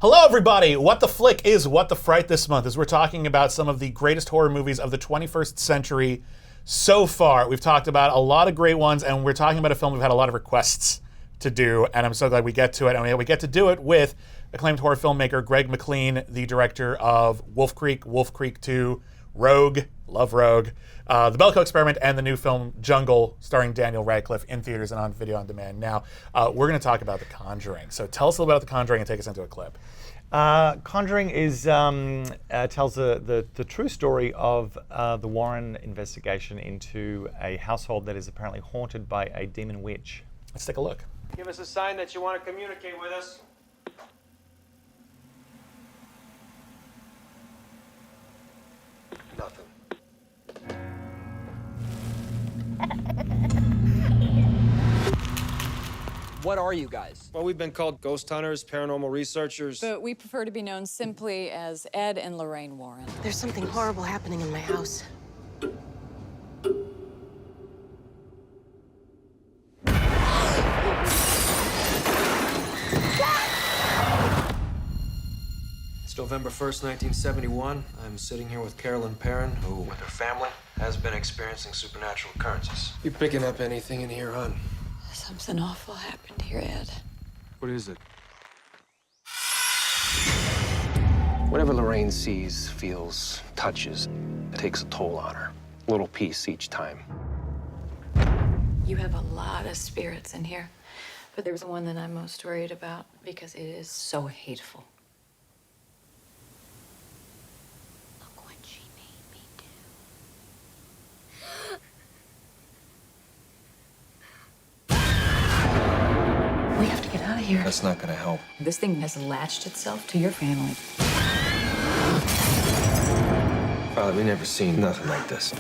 Hello, everybody! What the Flick is What the Fright this month, as we're talking about some of the greatest horror movies of the 21st century so far. We've talked about a lot of great ones, and we're talking about a film we've had a lot of requests to do, and I'm so glad we get to it. And we get to do it with acclaimed horror filmmaker Greg McLean, the director of Wolf Creek 2, Rogue, love Rogue, The Belko Experiment, and the new film Jungle, starring Daniel Radcliffe, in theaters and on video on demand now. We're going to talk about The Conjuring. So tell us a little about The Conjuring and take us into a clip. Conjuring is tells the true story of the Warren investigation into a household that is apparently haunted by a demon witch. Let's take a look. Give us a sign that you want to communicate with us. Nothing. What are you guys? Well, we've been called ghost hunters, paranormal researchers. But we prefer to be known simply as Ed and Lorraine Warren. There's something horrible happening in my house. It's November 1st, 1971. I'm sitting here with Carolyn Perrin, who, with her family, has been experiencing supernatural occurrences. You picking up anything in here, hon? Something awful happened here, Ed. What is it? Whatever Lorraine sees, feels, touches, it takes a toll on her. A little piece each time. You have a lot of spirits in here, but there's one that I'm most worried about because it is so hateful. Look what she made me do. We have to get out of here. That's not gonna help. This thing has latched itself to your family. Father, we never seen nothing like this.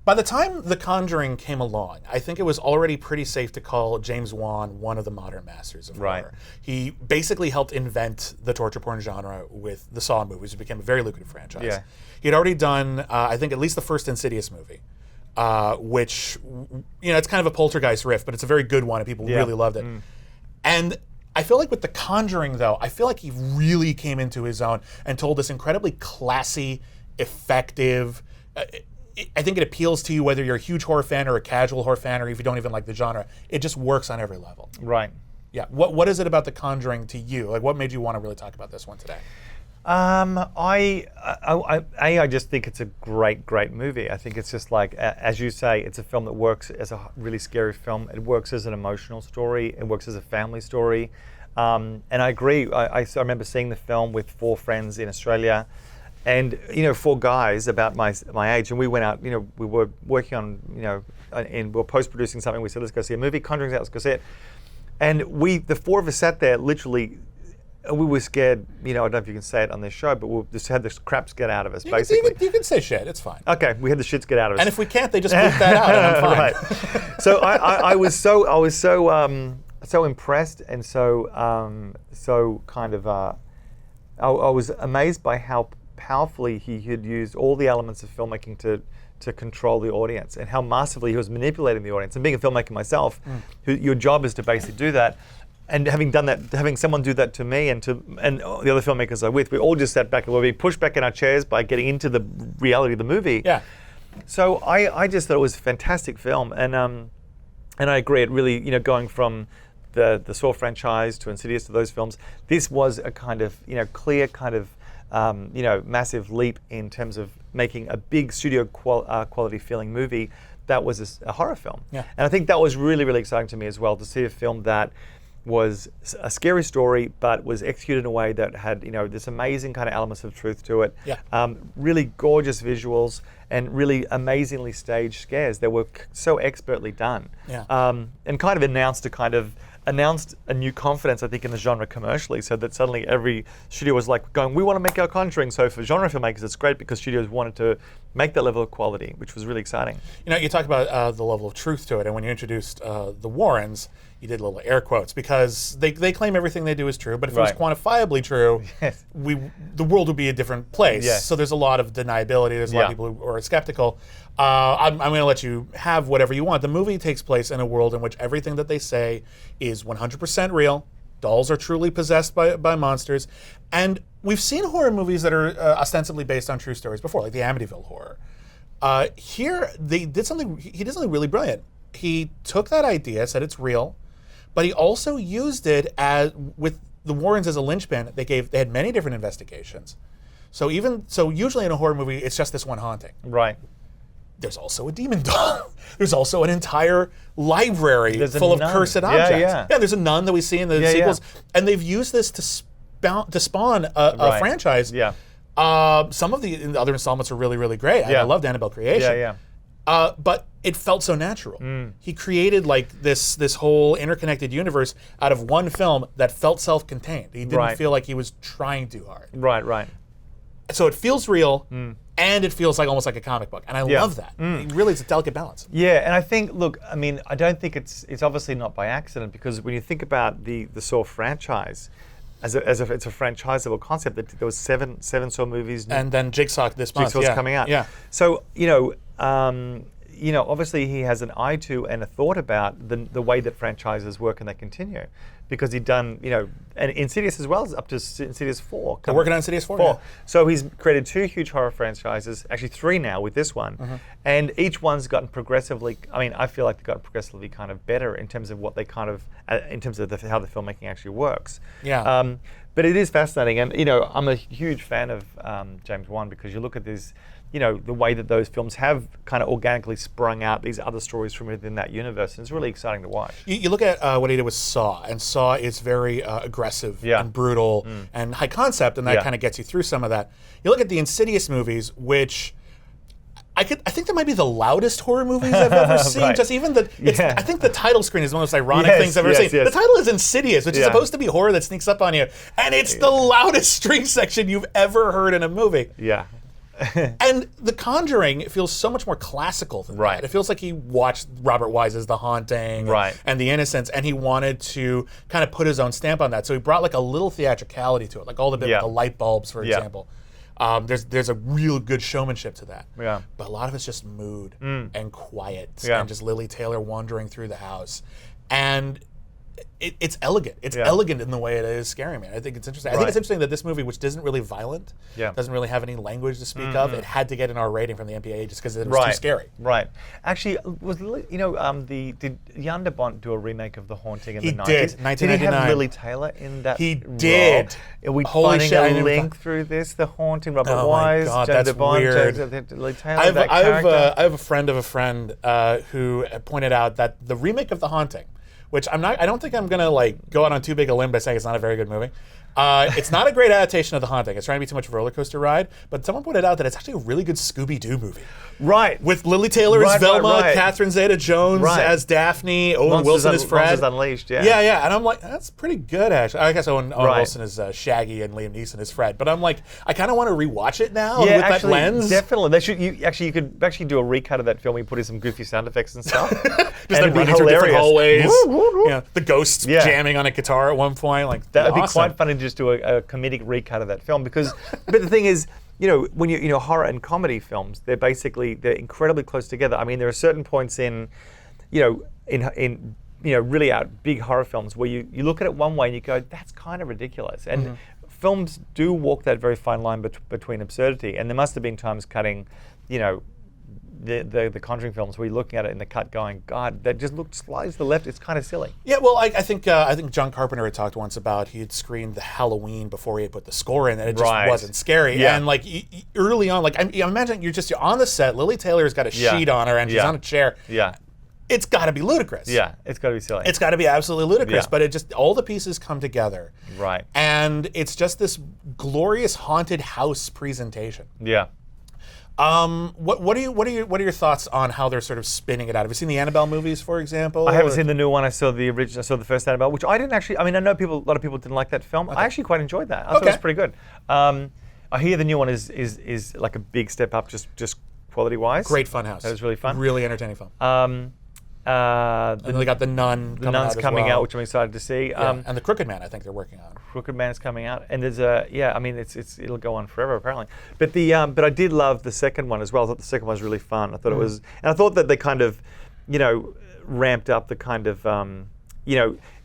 By the time The Conjuring came along, I think it was already pretty safe to call James Wan one of the modern masters of horror. He basically helped invent the torture porn genre with the Saw movies. It became a very lucrative franchise. Yeah. He had already done, I think, at least the first Insidious movie, which, you know, it's kind of a poltergeist riff, but it's a very good one, and people really loved it. And I feel like with The Conjuring, though, I feel like he really came into his own and told this incredibly classy, effective, I think it appeals to you whether you're a huge horror fan or a casual horror fan or if you don't even like the genre. It just works on every level. Right. Yeah. What is it about The Conjuring to you? Like, what made you want to really talk about this one today? I just think it's a great movie. I think it's just like, as you say, it's a film that works as a really scary film. It works as an emotional story. It works as a family story. And I agree. I remember seeing the film with 4 friends in Australia. And, you know, 4 guys about my age, and we went out, you know, we were working on, you know, and we were post-producing something. We said, let's go see a movie. Conjuring's out, let's go see it. And the 4 of us sat there, literally, we were scared, you know, I don't know if you can say it on this show, but we just had the crap get out of us, basically. You can say shit, it's fine. Okay, we had the shits get out of us. And if we can't, they just bleep that out, and I'm fine. Right. So I was so impressed and so kind of, I was amazed by how powerfully he had used all the elements of filmmaking to control the audience, and how massively he was manipulating the audience. And being a filmmaker myself, your job is to basically do that. And having done that, having someone do that to me and the other filmmakers I'm with, we all just sat back and we were being pushed back in our chairs by getting into the reality of the movie. Yeah. So I just thought it was a fantastic film, and I agree. It really, you know, going from the Saw franchise to Insidious to those films, this was a kind of, you know, clear kind of, you know, massive leap in terms of making a big studio quality feeling movie that was a horror film. Yeah. And I think that was really, really exciting to me as well, to see a film that was a scary story, but was executed in a way that had, you know, this amazing kind of elements of truth to it. Yeah. Really gorgeous visuals and really amazingly staged scares that were so expertly done. Yeah. And kind of announced a new confidence, I think, in the genre commercially, so that suddenly every studio was like going, we want to make our Conjuring. So for genre filmmakers, it's great because studios wanted to make that level of quality, which was really exciting. You know, you talk about the level of truth to it, and when you introduced the Warrens, you did little air quotes because they claim everything they do is true, but if it was quantifiably true, Yes. the world would be a different place. Yes. So there's a lot of deniability. There's a lot of people who are skeptical. I'm going to let you have whatever you want. The movie takes place in a world in which everything that they say is 100% real. Dolls are truly possessed by monsters. And we've seen horror movies that are ostensibly based on true stories before, like the Amityville Horror. Here, he did something really brilliant. He took that idea, said it's real, but he also used it as, with the Warrens as a linchpin, they had many different investigations. So usually in a horror movie, it's just this one haunting. Right. There's also a demon doll. There's also an entire library full of cursed objects. Yeah. There's a nun that we see in the sequels. And they've used this to spawn a franchise. Yeah. Some of the other installments are really, really great. I loved Annabelle Creation. But it felt so natural. He created like this whole interconnected universe out of one film that felt self-contained. He didn't feel like he was trying too hard. Right. So it feels real, and it feels like almost like a comic book, and I love that. It really is a delicate balance. Yeah, and I think, look, I mean, I don't think it's obviously not by accident, because when you think about the Saw franchise, as it's a franchisable concept, that there was seven Saw movies, and then Jigsaw this month. Jigsaw's coming out. Yeah. So obviously he has an eye to and a thought about the way that franchises work and they continue, because he'd done, and Insidious as well, is up to Insidious 4. They're working on Insidious 4. Yeah. So he's created 2 huge horror franchises, actually 3 now with this one, and each one's gotten progressively, I feel like they've gotten progressively kind of better in terms of what they kind of, in terms of how the filmmaking actually works. Yeah. But it is fascinating, and I'm a huge fan of James Wan, because you look at this, the way that those films have kind of organically sprung out these other stories from within that universe, and it's really exciting to watch. You look at what he did with Saw, and Saw is very aggressive and brutal and high concept, and that kind of gets you through some of that. You look at the Insidious movies, which I think that might be the loudest horror movies I've ever seen. Right. Just even I think the title screen is one of the most ironic things I've ever seen. The title is Insidious, which is supposed to be horror that sneaks up on you, and it's the loudest string section you've ever heard in a movie. Yeah. And The Conjuring feels so much more classical than that. It feels like he watched Robert Wise's The Haunting and The Innocents, and he wanted to kind of put his own stamp on that. So he brought like a little theatricality to it, like all the bit with the light bulbs, for example. There's a real good showmanship to that. Yeah. But a lot of it's just mood and quiet and just Lily Taylor wandering through the house. And it's elegant. It's elegant in the way it is scaring me. I think it's interesting. I think it's interesting that this movie, which isn't really violent, doesn't really have any language to speak of, it had to get an R rating from the MPAA just because it was too scary. Right. Actually, did Jan de Bont do a remake of The Haunting in the 90s? He did, 1999. Did he have Lily Taylor in that He did. Are we Holy finding shit, a link through this? The Haunting, Robert Wise, God, Jan that's de Bont, weird. Lily Taylor, that character? I have a friend of a friend who pointed out that the remake of The Haunting, which I don't think I'm gonna like go out on too big a limb by saying it's not a very good movie. It's not a great adaptation of The Haunting. It's trying to be too much of a roller coaster ride. But someone pointed out that it's actually a really good Scooby-Doo movie. Right. With Lily Taylor as Velma, Catherine Zeta-Jones as Daphne, Owen Wilson as Fred. Monsters Unleashed, Yeah. And I'm like, that's pretty good, actually. I guess Owen Wilson is Shaggy and Liam Neeson is Fred. But I'm like, I kind of want to rewatch it now with that lens. Definitely. You could actually do a recut of that film. You put in some goofy sound effects and stuff. Just like running through different hallways. The ghosts jamming on a guitar at one point. Like that would be quite funny to just do a comedic recut of that film, because. But the thing is, when horror and comedy films, they're incredibly close together. I mean, there are certain points in really out big horror films where you look at it one way and you go, that's kind of ridiculous. And films do walk that very fine line between absurdity. And there must have been times cutting, the Conjuring films where you're looking at it in the cut going, God, that just looked slightly to the left. It's kind of silly. Yeah, well, I think John Carpenter had talked once about he had screened the Halloween before he had put the score in, and it just wasn't scary. Yeah. And like early on, like imagine you're on the set, Lily Taylor's got a sheet on her and she's on a chair. Yeah. It's got to be ludicrous. Yeah, it's got to be silly. It's got to be absolutely ludicrous, but it just all the pieces come together. Right. And it's just this glorious haunted house presentation. Yeah. What are your thoughts on how they're sort of spinning it out? Have you seen the Annabelle movies, for example? I haven't seen the new one. I saw the original. I saw the first Annabelle, which I didn't actually. I mean, I know a lot of people didn't like that film. I actually quite enjoyed that. I thought it was pretty good. I hear the new one is like a big step up, just quality-wise. Great Funhouse. That was really fun. Really entertaining film. And and then they got The Nun. The Nun's coming out, which I'm excited to see. Yeah. And The Crooked Man, I think they're working on. Crooked Man's coming out, and there's it'll go on forever apparently. But but I did love the second one as well. I thought the second one was really fun. I thought it was, and I thought that they kind of, ramped up the kind of,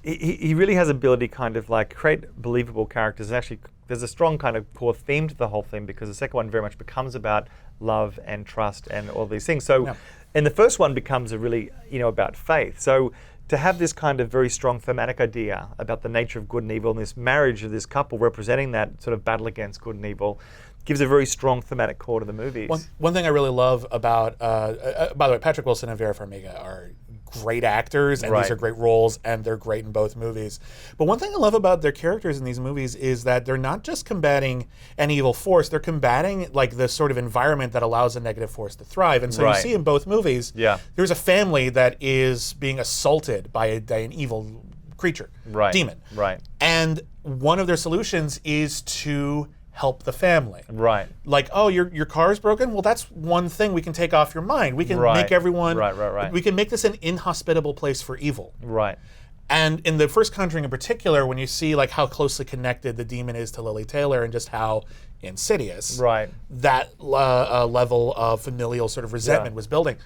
he really has ability to kind of like create believable characters. And actually, there's a strong kind of core theme to the whole thing because the second one very much becomes about love and trust and all these things. So, and the first one becomes a really, about faith. So to have this kind of very strong thematic idea about the nature of good and evil and this marriage of this couple representing that sort of battle against good and evil gives a very strong thematic core to the movies. One thing I really love about, by the way, Patrick Wilson and Vera Farmiga are great actors, and these are great roles, and they're great in both movies. But one thing I love about their characters in these movies is that they're not just combating an evil force, they're combating like the sort of environment that allows a negative force to thrive. And so you see in both movies, there's a family that is being assaulted by an evil creature, demon. And one of their solutions is to help the family. Like, oh, your car's broken? Well, that's one thing we can take off your mind. We can make everyone... We can make this an inhospitable place for evil. And in the first Conjuring in particular, when you see like how closely connected the demon is to Lily Taylor and just how insidious that level of familial sort of resentment was building,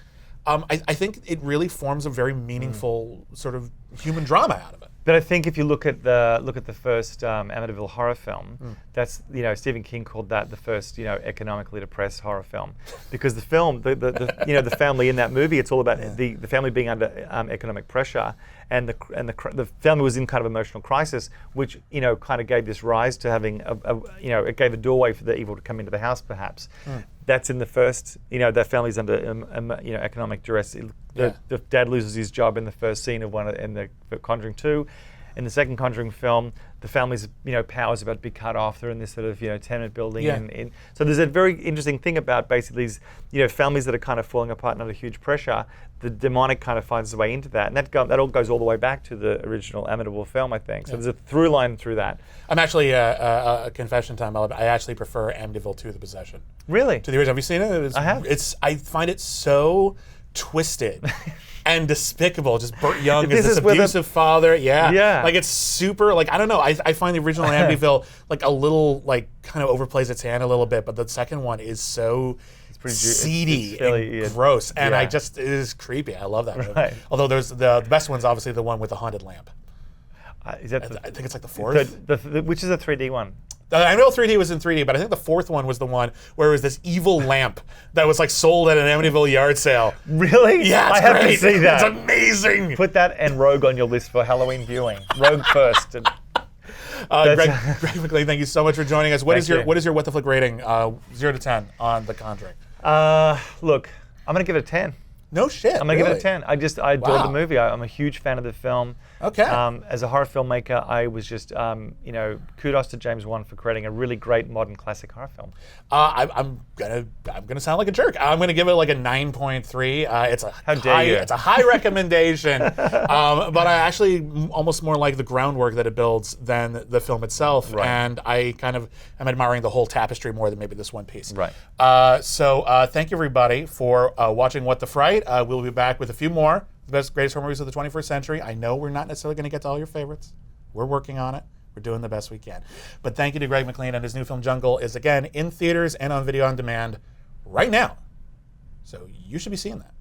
I think it really forms a very meaningful sort of human drama out of it. But I think if you look at the first Amityville horror film, that's Stephen King called that the first economically depressed horror film, because the film the family in that movie, it's all about the family being under economic pressure, and the family was in kind of emotional crisis, which kind of gave this rise to having it gave a doorway for the evil to come into the house perhaps. That's in the first, that family's under economic duress. The dad loses his job in the first scene of in the Conjuring 2. In the second Conjuring film, the family's power's about to be cut off. They're in this sort of tenement building, and so there's a very interesting thing about basically these families that are kind of falling apart under huge pressure. The demonic kind of finds its way into that, and that all goes all the way back to the original Amityville film, I think. So there's a through line through that. I'm actually a confession time. I actually prefer Amityville 2: The Possession. Really? To the original. Have you seen it? I have. I find it so twisted and despicable. Just Burt Young is this abusive father. Like it's super, like, I don't know. I find the original Amityville like a little, like, kind of overplays its hand a little bit, but the second one is so seedy it's really, and gross, and it is creepy. I love that movie. Although there's the best one's obviously the one with the haunted lamp. Is that I think it's like the fourth. Which is the 3D one? I know 3D was in 3D, but I think the fourth one was the one where it was this evil lamp that was like sold at an Amityville yard sale. Really? Yeah, it's I have to see that. It's amazing. Put that and Rogue on your list for Halloween viewing. Rogue first. Greg McLean, thank you so much for joining us. What is your What the Flick rating, 0 to 10 on The Conjuring? Look, I'm gonna give it a 10. No shit. I'm gonna give it a 10. I adored the movie. I'm a huge fan of the film. Okay. As a horror filmmaker, I was just, kudos to James Wan for creating a really great modern classic horror film. I'm gonna sound like a jerk. I'm gonna give it like a 9.3. It's a high recommendation, but I actually almost more like the groundwork that it builds than the film itself, and I kind of am admiring the whole tapestry more than maybe this one piece. So thank you everybody for watching What the Fright. We'll be back with a few more. The greatest horror movies of the 21st century. I know we're not necessarily going to get to all your favorites. We're working on it. We're doing the best we can. But thank you to Greg McLean, and his new film Jungle is again in theaters and on video on demand right now. So you should be seeing that.